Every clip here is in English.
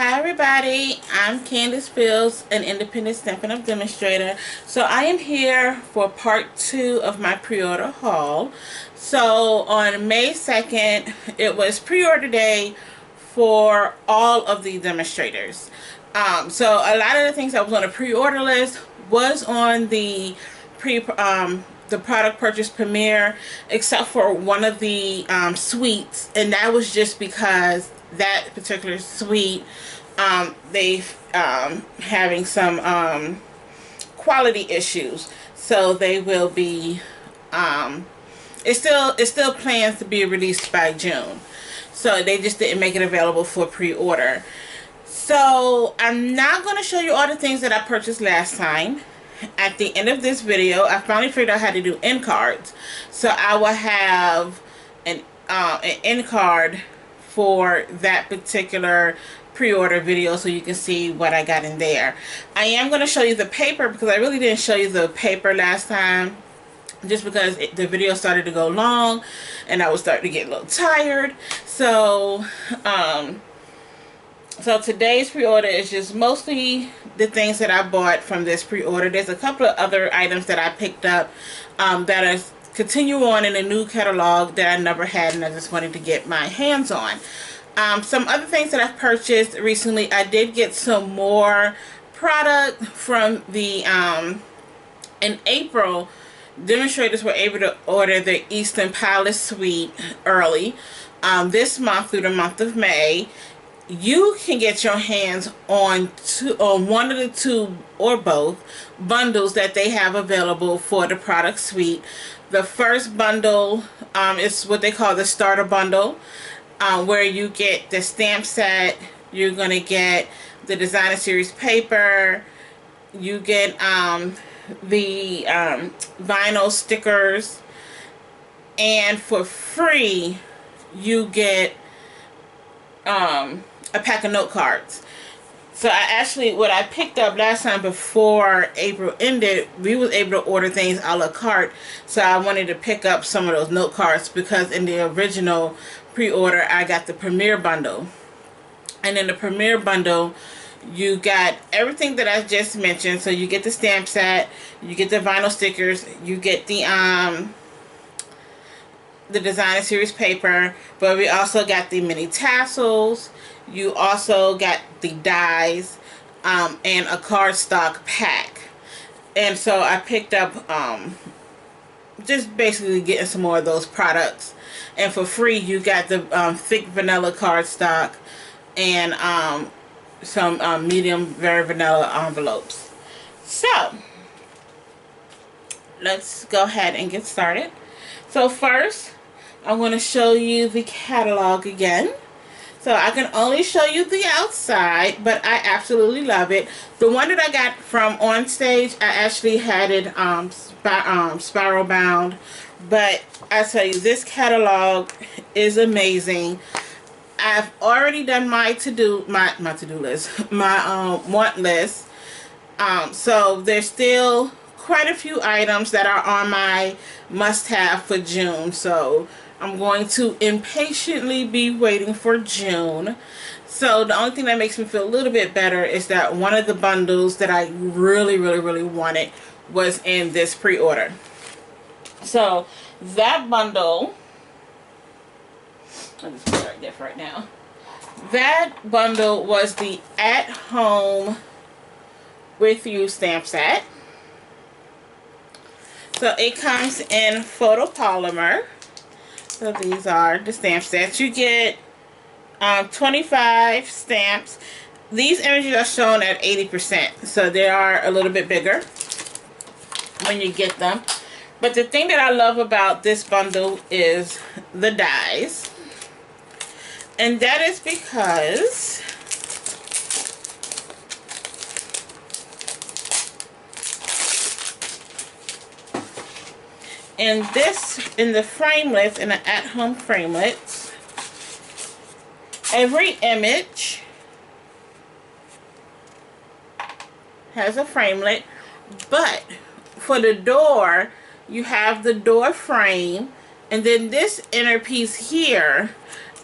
Hi everybody, I'm Candace Fields, an independent Stampin' Up! Demonstrator. So I am here for part 2 of my pre-order haul. So on May 2nd, it was pre-order day for all of the demonstrators. So a lot of the things that was on the pre-order list was on the the product purchase premiere, except for one of the suites, and that was just because that particular suite they having some quality issues, so they will be it still plans to be released by June, so they just didn't make it available for pre-order. So I'm not going to show you all the things that I purchased last time. At the end of this video, I finally figured out how to do end cards, so I will have an end card for that particular pre-order video so you can see what I got in there. I am going to show you the paper because I really didn't show you the paper last time, just because the video started to go long and I was starting to get a little tired. So so today's pre-order is just mostly the things that I bought from this pre-order. There's a couple of other items that I picked up that are continue on in a new catalog that I never had, and I just wanted to get my hands on. Some other things that I've purchased recently, I did get some more product from the in April. Demonstrators were able to order the Eastern Palace Suite early this month through the month of May. You can get your hands on one of the two or both bundles that they have available for the product suite. The first bundle is what they call the starter bundle, where you get the stamp set, you're going to get the designer series paper, you get the vinyl stickers, and for free you get a pack of note cards. So what I picked up last time before April ended, we was able to order things a la carte, so I wanted to pick up some of those note cards because in the original pre-order I got the premiere bundle, and in the premiere bundle you got everything that I just mentioned. So you get the stamp set, you get the vinyl stickers, you get the designer series paper, but we also got the mini tassels. You also got the dies and a cardstock pack. And so I picked up just basically getting some more of those products. And for free you got the thick vanilla cardstock and some medium very vanilla envelopes. So let's go ahead and get started. So first I'm going to show you the catalog again. So I can only show you the outside, but I absolutely love it. The one that I got from On Stage, I actually had it spiral bound, but I tell you, this catalog is amazing. I've already done my to-do list, my want list. So there's still quite a few items that are on my must-have for June. So I'm going to impatiently be waiting for June. So the only thing that makes me feel a little bit better is that one of the bundles that I really wanted was in this pre-order. So that bundle, I'll just put it right there for right now. That bundle was the At Home With You stamp set. So it comes in photopolymer. So these are the stamp sets. You get 25 stamps. These images are shown at 80%, so they are a little bit bigger when you get them. But the thing that I love about this bundle is the dies. And that is because in the framelits, in the at-home framelits, every image has a framelit, but for the door, you have the door frame, and then this inner piece here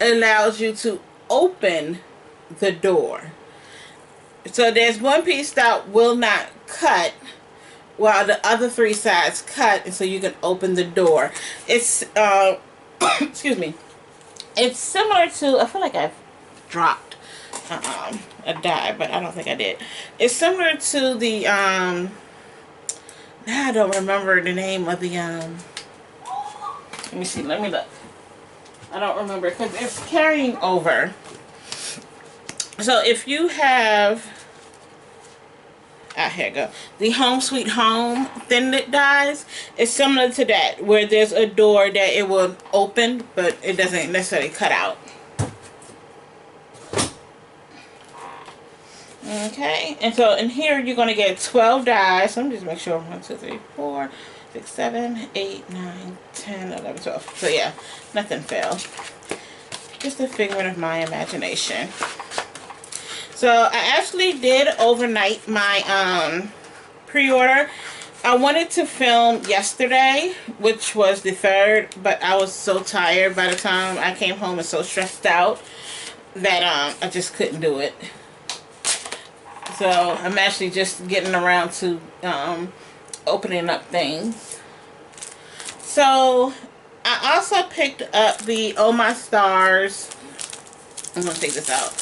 allows you to open the door. So there's one piece that will not cut while the other 3 sides cut, and so you can open the door. It's excuse me. It's similar to, I feel like I've dropped a die, but I don't think I did. It's similar to the now I don't remember the name of the let me see, let me look. I don't remember because it's carrying over. So if you have, here you go, the Home Sweet Home thin lit dies, it's similar to that, where there's a door that it will open, but it doesn't necessarily cut out. Okay, and so in here you're going to get 12 dies. So let me just make sure. 1, 2, 3, 4, 6, 7, 8, 9, 10, 11, 12. So yeah, nothing fell. Just a figment of my imagination. So I actually did overnight my pre-order. I wanted to film yesterday, which was the 3rd, but I was so tired by the time I came home and so stressed out that I just couldn't do it. So I'm actually just getting around to opening up things. So I also picked up the Oh My Stars, I'm going to take this out,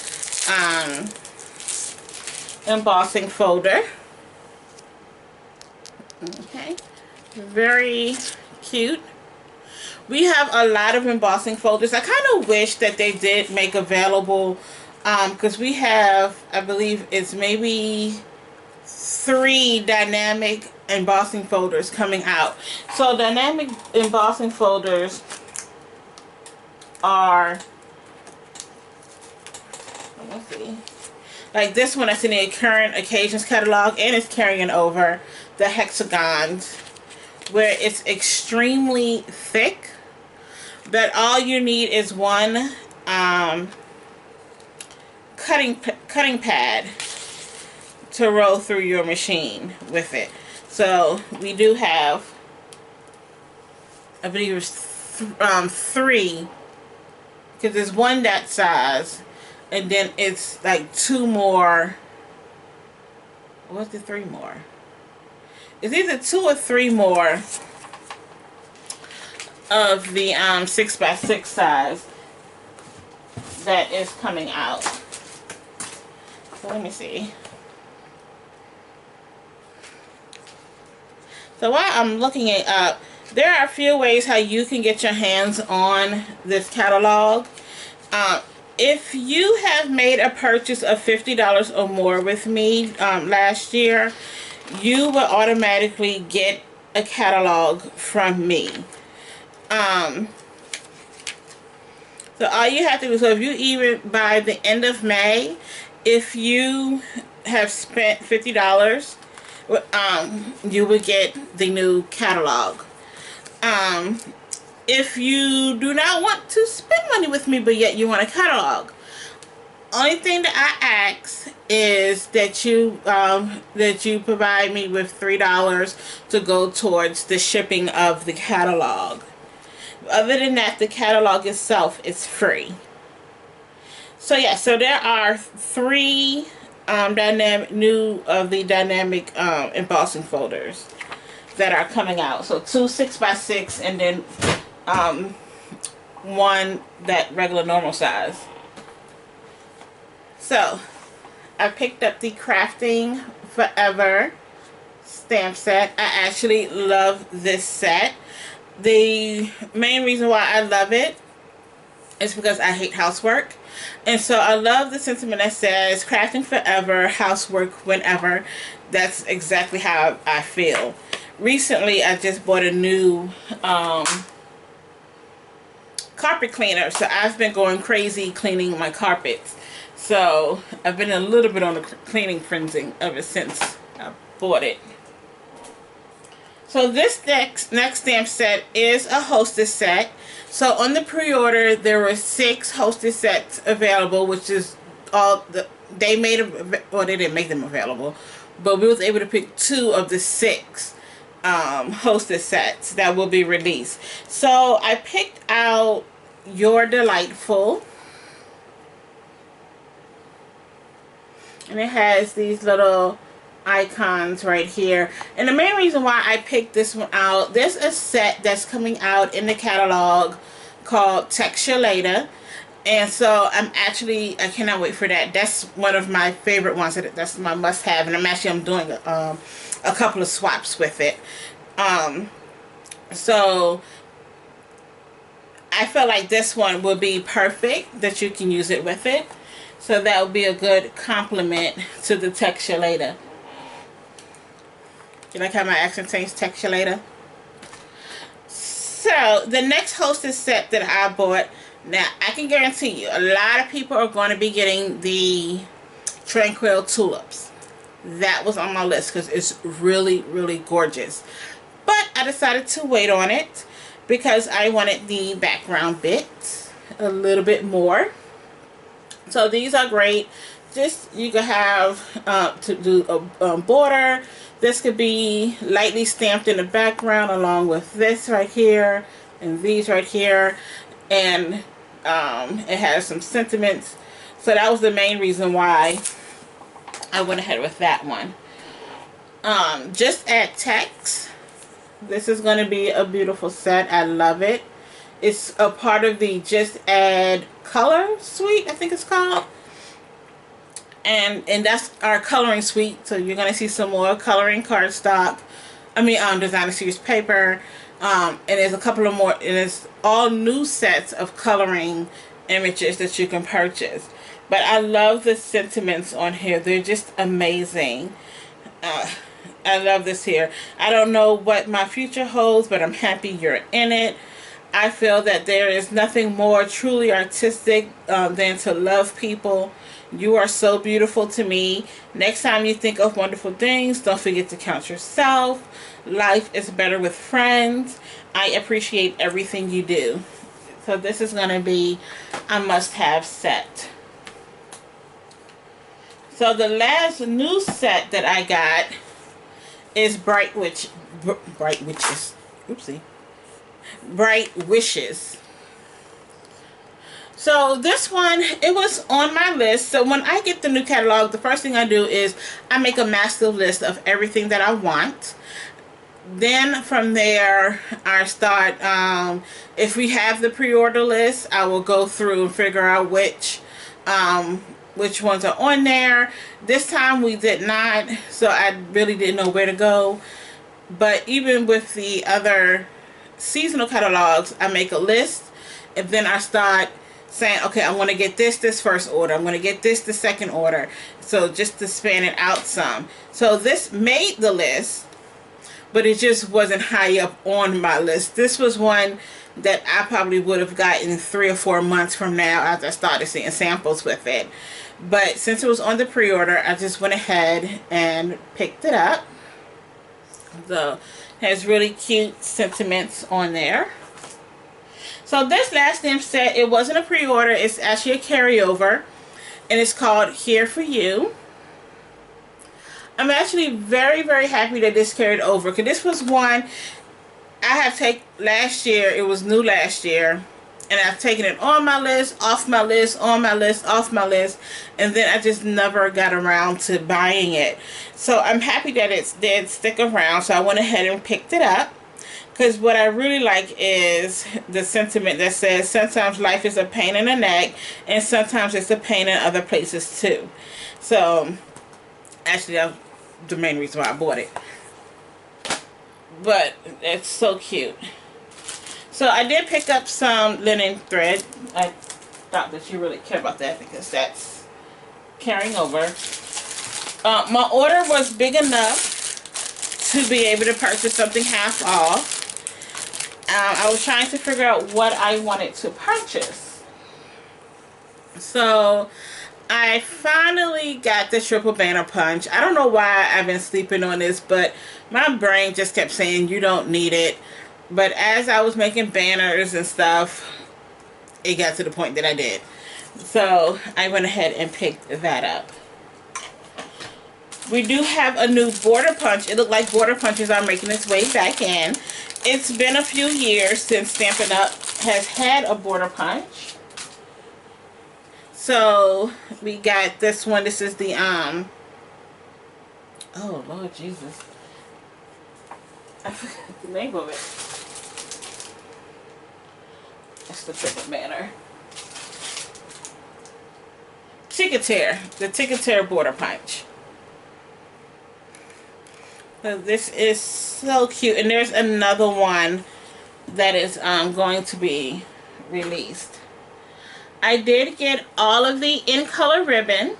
embossing folder. Okay, very cute. We have a lot of embossing folders. I kind of wish that they did make available, because we have, I believe it's maybe 3 dynamic embossing folders coming out. So dynamic embossing folders are, let me see, like this one that's in the current occasions catalog, and it's carrying over the hexagons, where it's extremely thick, but all you need is one cutting pad to roll through your machine with it. So we do have, I believe it's 3, because there's one that size, and then it's like 2 more. What's the 3 more? It's either 2 or 3 more of the 6x6 size that is coming out. So let me see. So while I'm looking it up, there are a few ways how you can get your hands on this catalog. If you have made a purchase of $50 or more with me last year, you will automatically get a catalog from me. So all you have to do, so if you even by the end of May, if you have spent $50, you will get the new catalog. If you do not want to spend money with me, but yet you want a catalog, only thing that I ask is that you provide me with $3 to go towards the shipping of the catalog. Other than that, the catalog itself is free. So yeah, so there are 3 dynamic embossing folders that are coming out. So 2 6x6 and then 1 that regular normal size. So I picked up the Crafting Forever stamp set. I actually love this set. The main reason why I love it is because I hate housework. And so I love the sentiment that says crafting forever, housework whenever. That's exactly how I feel. Recently, I just bought a new carpet cleaner. So I've been going crazy cleaning my carpets. So I've been a little bit on the cleaning frenzy ever since I bought it. So this next stamp set is a hostess set. So on the pre-order, there were 6 hostess sets available, which is all they made them, well, they didn't make them available, but we was able to pick 2 of the 6 hostess sets that will be released. So I picked out You're Delightful. And it has these little icons right here. And the main reason why I picked this one out, there's a set that's coming out in the catalog called Texture Later. And so I cannot wait for that. That's one of my favorite ones. That's my must-have. And I'm doing a couple of swaps with it. So I feel like this one will be perfect, that you can use it with it. So that would be a good complement to the Texture Later. You like how my accent changed, Texture Later? So the next Hostess set that I bought, now I can guarantee you a lot of people are going to be getting the Tranquil Tulips. That was on my list because it's really, really gorgeous. But I decided to wait on it because I wanted the background bit a little bit more. So these are great. Just, you could have to do a border. This could be lightly stamped in the background along with this right here and these right here. And it has some sentiments. So that was the main reason why I went ahead with that one. Just add text. This is going to be a beautiful set. I love it. It's a part of the Just Add Color suite, I think it's called. And that's our coloring suite. So you're going to see some more coloring cardstock. Designer series paper. And there's a couple of more. And it's all new sets of coloring images that you can purchase. But I love the sentiments on here. They're just amazing. I love this here. I don't know what my future holds, but I'm happy you're in it. I feel that there is nothing more truly artistic than to love people. You are so beautiful to me. Next time you think of wonderful things, don't forget to count yourself. Life is better with friends. I appreciate everything you do. So this is going to be a must-have set. So the last new set that I got is Bright Wishes. So this one, it was on my list. So when I get the new catalog, the first thing I do is I make a master list of everything that I want. Then from there, I start, if we have the pre-order list, I will go through and figure out which ones are on there. This time we did not, so I really didn't know where to go. But even with the other seasonal catalogs, I make a list, and then I start saying, okay, I want to get this first order. I'm going to get this the second order. So just to span it out some. So this made the list, but it just wasn't high up on my list. This was one that I probably would have gotten 3 or 4 months from now after I started seeing samples with it. But since it was on the pre-order, I just went ahead and picked it up. So it has really cute sentiments on there. So this last stamp set, it wasn't a pre-order, it's actually a carryover, and it's called Here For You. I'm actually very, very happy that this carried over, because this was one I have taken last year. It was new last year, and I've taken it on my list, off my list, on my list, off my list, and then I just never got around to buying it. So I'm happy that it did stick around, so I went ahead and picked it up. Because what I really like is the sentiment that says, sometimes life is a pain in the neck, and sometimes it's a pain in other places too. So, actually, that's the main reason why I bought it. But, it's so cute. So, I did pick up some linen thread. I thought that you really care about that, because that's carrying over. My order was big enough to be able to purchase something half off. I was trying to figure out what I wanted to purchase. So I finally got the triple banner punch. I don't know why I've been sleeping on this, but my brain just kept saying you don't need it. But as I was making banners and stuff, it got to the point that I did. So I went ahead and picked that up. We do have a new border punch. It looked like border punches are making its way back in. It's been a few years since Stampin' Up! Has had a border punch. So we got this one. This is the oh Lord Jesus, I forgot the name of it. That's the different manner. Ticketeer, the Ticketeer Border Punch. So this is so cute, and there's another one that is going to be released. I did get all of the in color ribbon,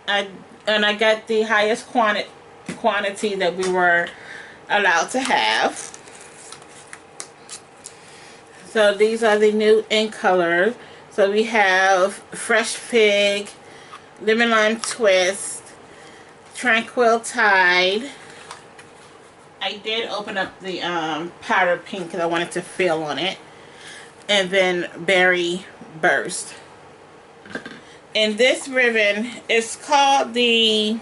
and I got the highest quantity that we were allowed to have. So these are the new in color. So we have Fresh Fig, Lemon Lime Twist, Tranquil Tide. I did open up the powder pink because I wanted to feel on it. And then Berry Burst. And this ribbon is called the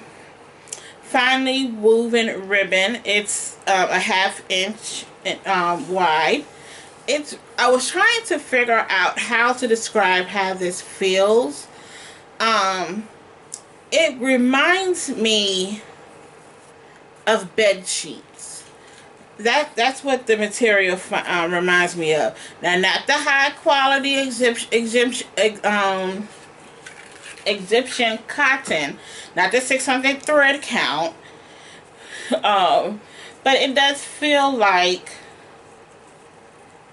Finely Woven Ribbon. It's a 1/2 inch wide. I was trying to figure out how to describe how this feels. It reminds me of bed sheets. That's what the material reminds me of. Now, not the high quality Egyptian cotton, not the 600 thread count, but it does feel like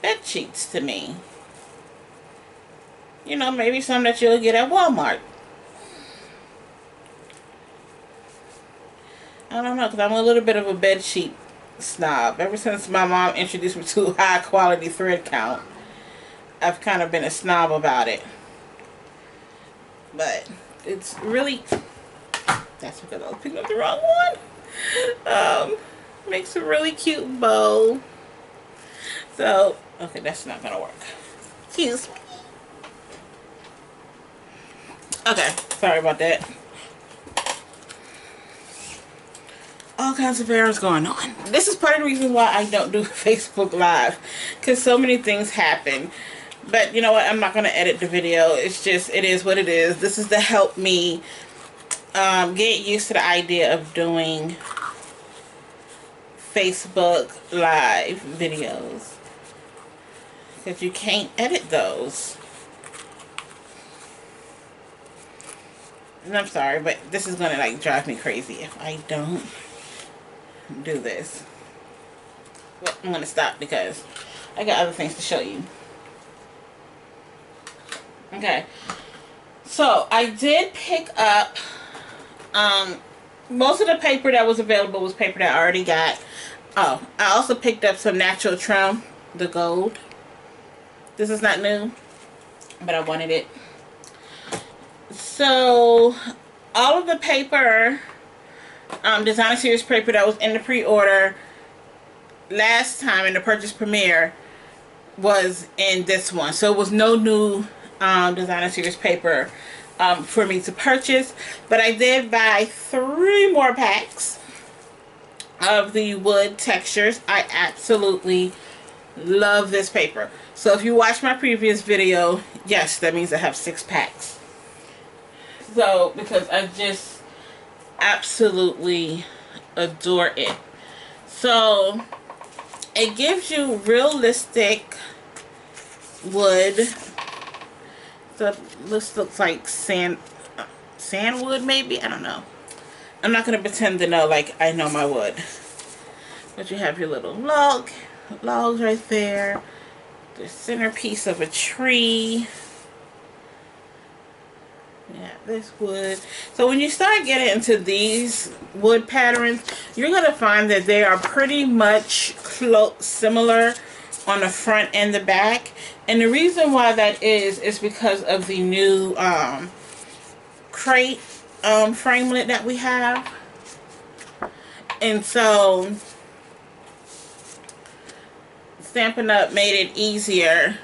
bed sheets to me. You know, maybe some that you'll get at Walmart. I don't know, because I'm a little bit of a bed sheet snob. Ever since my mom introduced me to high quality thread count, I've kind of been a snob about it. But it's really, that's because I was picking up the wrong one. Makes a really cute bow. So, okay, that's not gonna work. Excuse me. Okay, sorry about that. All kinds of errors going on. This is part of the reason why I don't do Facebook Live, because so many things happen. But you know what, I'm not going to edit the video. It's just, it is what it is. This is to help me get used to the idea of doing Facebook Live videos, because you can't edit those. And I'm sorry, but this is going to like drive me crazy if I don't do this. But I'm going to stop because I got other things to show you. Okay, so I did pick up most of the paper that was available was paper that I already got. Oh, I also picked up some natural trim, the gold. This is not new, but I wanted it. So all of the paper, designer series paper that was in the pre-order last time in the purchase premiere was in this one. So it was no new designer series paper for me to purchase, but I did buy 3 more packs of the wood textures. I absolutely love this paper. So if you watch my previous video, yes, that means I have 6 packs. So because I just absolutely adore it. So it gives you realistic wood. So this looks like sandwood maybe, I don't know. I'm not going to pretend to know like I know my wood. But you have your little logs right there. The centerpiece of a tree. Yeah, this wood. So when you start getting into these wood patterns, you're going to find that they are pretty much similar on the front and the back. And the reason why that is because of the new crate framelit that we have. And so Stampin' Up made it easier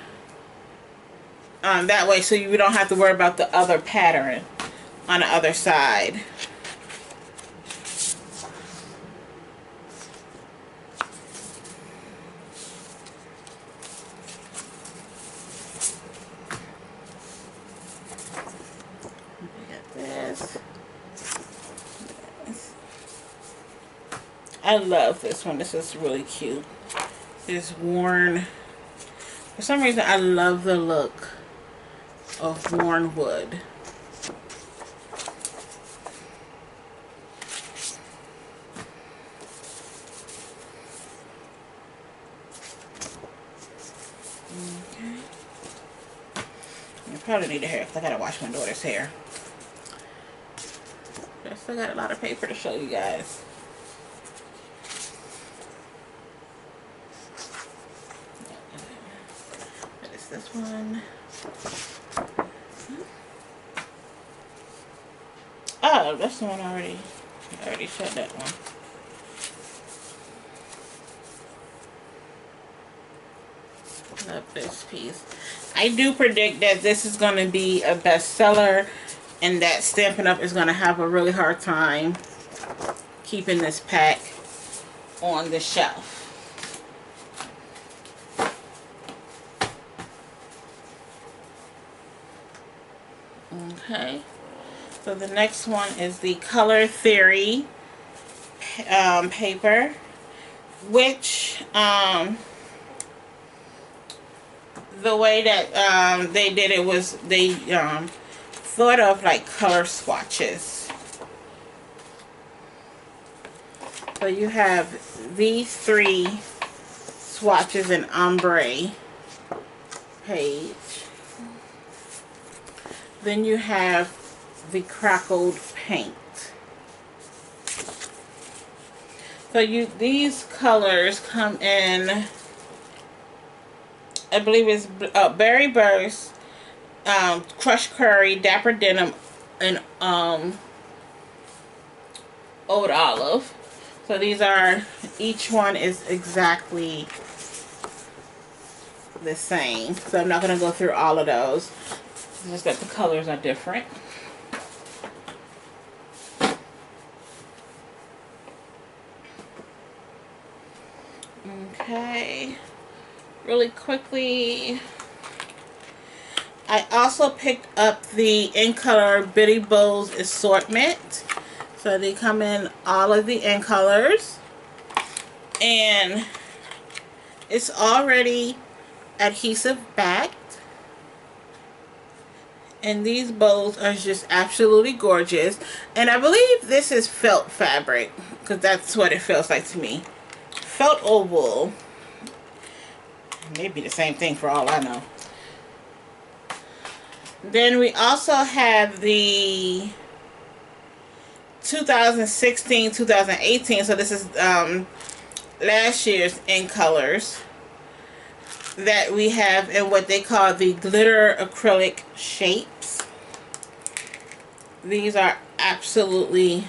that way, so you don't have to worry about the other pattern on the other side. guys. I love this one. This is really cute. It's worn. For some reason, I love the look of worn wood. Okay. I probably need a hair because I gotta wash my daughter's hair. I still got a lot of paper to show you guys. What is this one? Oh, that's the one I already showed that one. Love this piece. I do predict that this is going to be a bestseller and that Stampin' Up! Is going to have a really hard time keeping this pack on the shelf. Okay, so the next one is the Color Theory paper, which the way that they did it was they thought of like color swatches. So you have these 3 swatches in ombre page. Then you have the crackled paint. So these colors come in, I believe it's Berry Burst, Crushed Curry, Dapper Denim, and Old Olive. So these are, each one is exactly the same. So I'm not going to go through all of those. Just that the colors are different. Okay. Really quickly, I also picked up the In Color Bitty Bows assortment. So they come in all of the In Colors. And it's already adhesive backed. And these bows are just absolutely gorgeous. And I believe this is felt fabric, because that's what it feels like to me. Felt or wool. Maybe the same thing for all I know. Then we also have the 2016-2018. So this is last year's In Colors that we have in what they call the glitter acrylic shapes. These are absolutely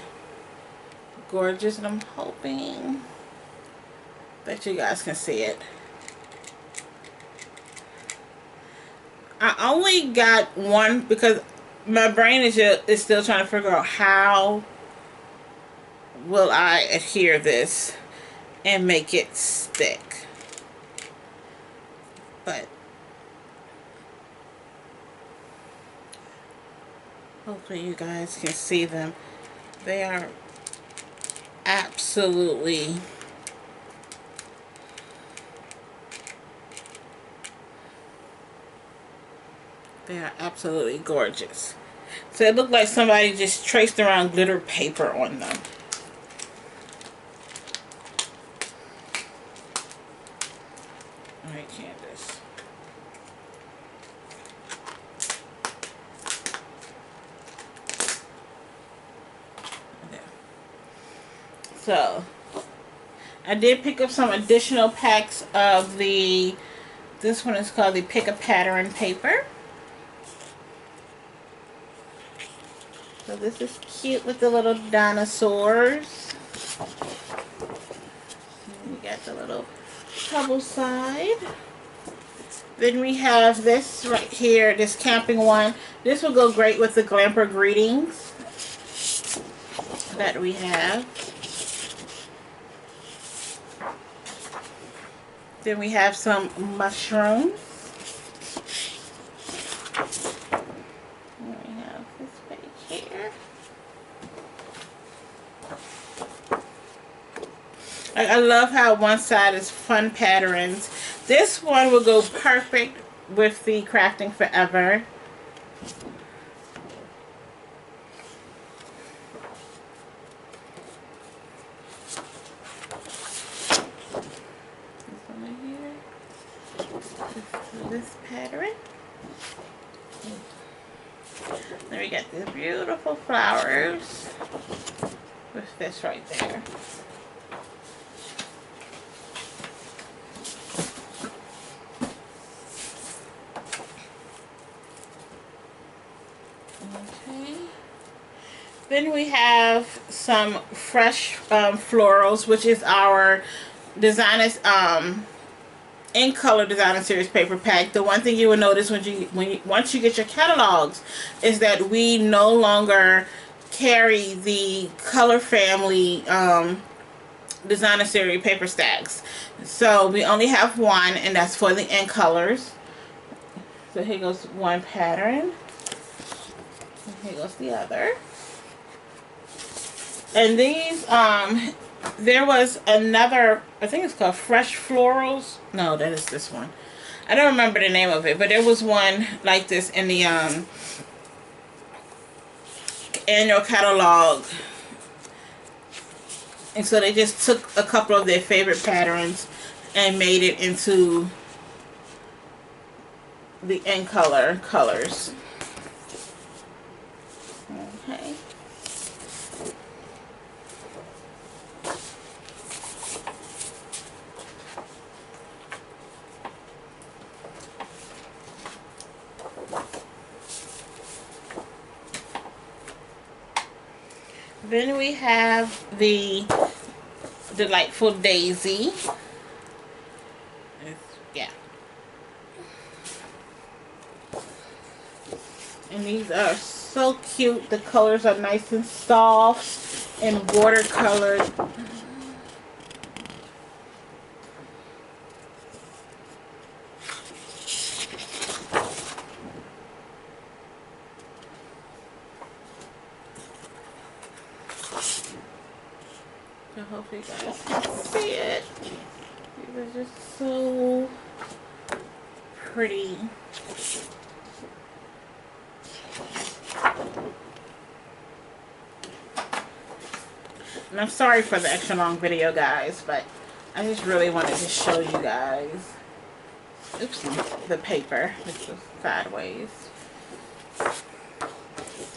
gorgeous, and I'm hoping that you guys can see it. I only got one because my brain is still trying to figure out how will I adhere this and make it stick. But hopefully you guys can see them. They are absolutely gorgeous. So it looked like somebody just traced around glitter paper on them. Alright, Candace. So I did pick up some additional packs of this one is called the Pick a Pattern paper. So this is cute with the little dinosaurs. And we got the little trouble side. Then we have this right here, this camping one. This will go great with the Glamper Greetings that we have. Then we have some mushrooms. And we have this page here. Like, I love how one side is fun patterns. This one will go perfect with the Crafting Forever. This pattern. Then we got these beautiful flowers with this right there. Okay. Then we have some fresh florals, which is our designers in color designer series paper pack. The one thing you will notice once you get your catalogs is that we no longer carry the color family designer series paper stacks. So we only have one, and that's for the in colors. So here goes one pattern, and here goes the other. And these there was another, I think it's called Fresh Florals. No, that is this one. I don't remember the name of it, but there was one like this in the annual catalog. And so they just took a couple of their favorite patterns and made it into the in colors. Okay. Then we have the Delightful Daisy. Yeah. And these are so cute. The colors are nice and soft and watercolored. I hope you guys can see it. These are just so pretty. And I'm sorry for the extra long video, guys, but I just really wanted to show you guys. Oopsie, the paper, which was sideways.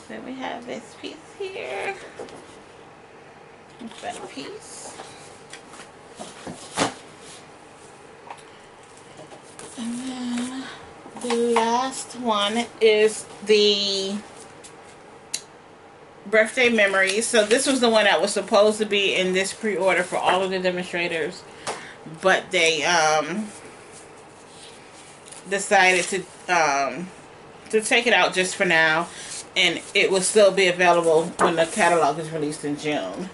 Then we have this piece here. That piece. And then the last one is the Birthday Memories. So this was the one that was supposed to be in this pre-order for all of the demonstrators, but they decided to take it out just for now, and it will still be available when the catalog is released in June.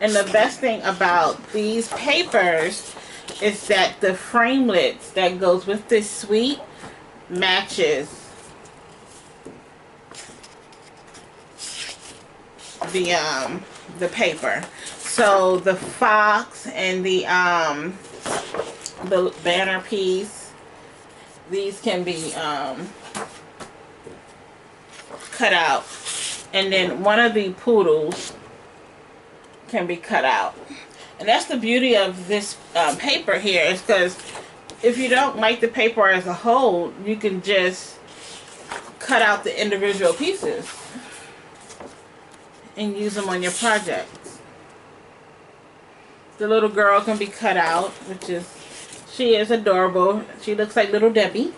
And the best thing about these papers is that the framelits that goes with this suite matches the paper. So the fox and the banner piece, these can be cut out, and then one of the poodles can be cut out. And that's the beauty of this paper here, is because if you don't like the paper as a whole, you can just cut out the individual pieces and use them on your projects. The little girl can be cut out, which is, she is adorable. She looks like Little Debbie.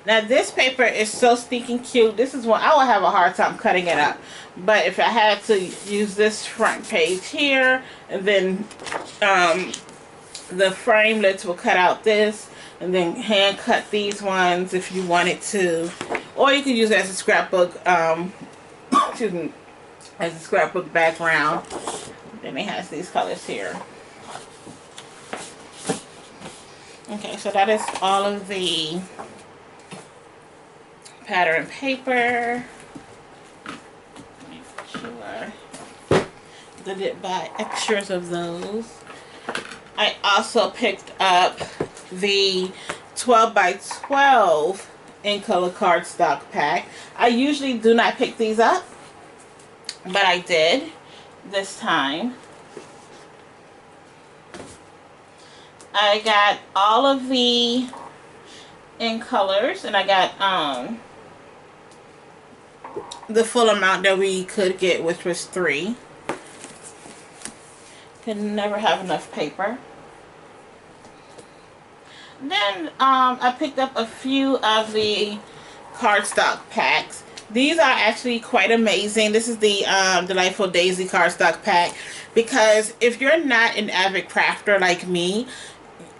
Now this paper is so stinking cute. This is one I would have a hard time cutting it up, but if I had to use this front page here, and then the framelits will cut out this, and then hand cut these ones if you wanted to, or you could use it as a scrapbook. Excuse me, as a scrapbook background. Then it has these colors here. Okay, so that is all of the pattern paper. Make sure I did buy extras of those. I also picked up the 12 by 12 in color cardstock pack. I usually do not pick these up, but I did this time. I got all of the in colors, and I got the full amount that we could get, which was 3. Can never have enough paper. Then I picked up a few of the cardstock packs. These are actually quite amazing. This is the Delightful Daisy cardstock pack, because if you're not an avid crafter like me,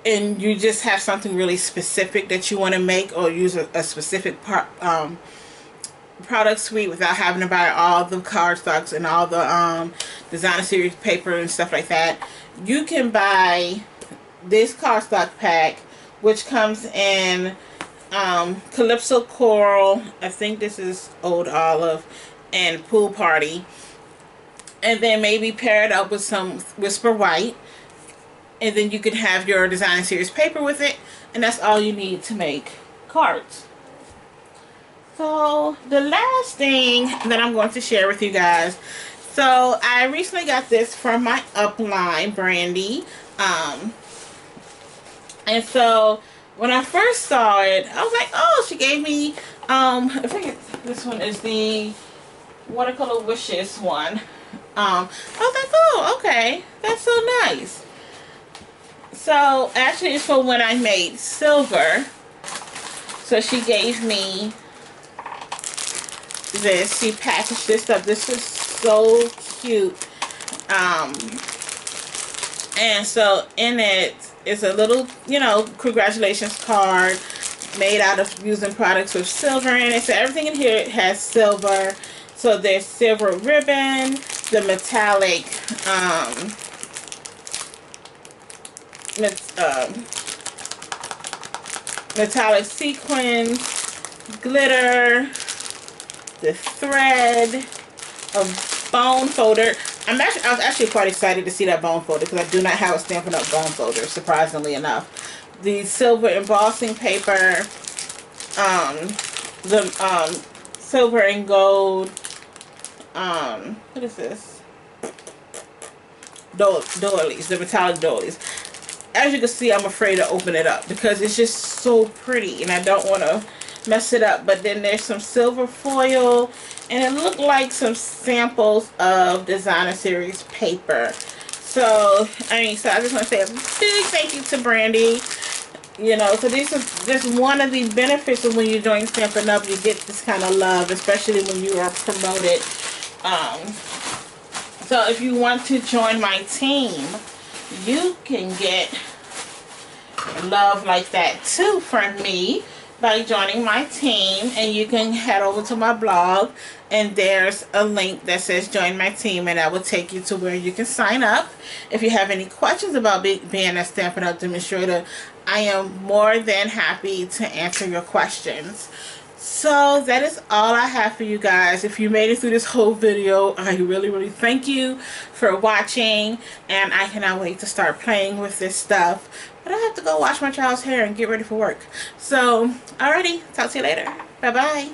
and you just have something really specific that you want to make, or use a specific product suite without having to buy all the cardstocks and all the designer series paper and stuff like that, you can buy this cardstock pack, which comes in Calypso Coral, I think this is Old Olive, and Pool Party, and then maybe pair it up with some Whisper White, and then you can have your designer series paper with it, and that's all you need to make cards. So the last thing that I'm going to share with you guys, so I recently got this from my upline, Brandy, and so when I first saw it, I was like, oh, she gave me, I think this one is the Watercolor Wishes one. I was like, oh, okay, that's so nice. So actually it's for when I made silver. So she gave me this. She packaged this up. This is so cute. And so in it is a little, you know, congratulations card made out of using products with silver in it. So everything in here has silver. So there's silver ribbon, the metallic metallic sequins, glitter, the thread, a bone folder. I was actually quite excited to see that bone folder, because I do not have a Stampin' Up bone folder, surprisingly enough. The silver embossing paper, the silver and gold, what is this? Doilies, the metallic doilies. As you can see, I'm afraid to open it up because it's just so pretty and I don't want to mess it up. But then there's some silver foil, and it looked like some samples of designer series paper. So I just want to say a big thank you to Brandy. You know, so this is just one of the benefits of when you're doing Stampin' Up. You get this kind of love, especially when you are promoted. So if you want to join my team, you can get love like that too from me by joining my team. And you can head over to my blog, and there's a link that says join my team, and that will take you to where you can sign up. If you have any questions about being a Stampin' Up demonstrator, I am more than happy to answer your questions. So that is all I have for you guys. If you made it through this whole video, I really thank you for watching, and I cannot wait to start playing with this stuff. But I have to go wash my child's hair and get ready for work. So alrighty, talk to you later. Bye bye.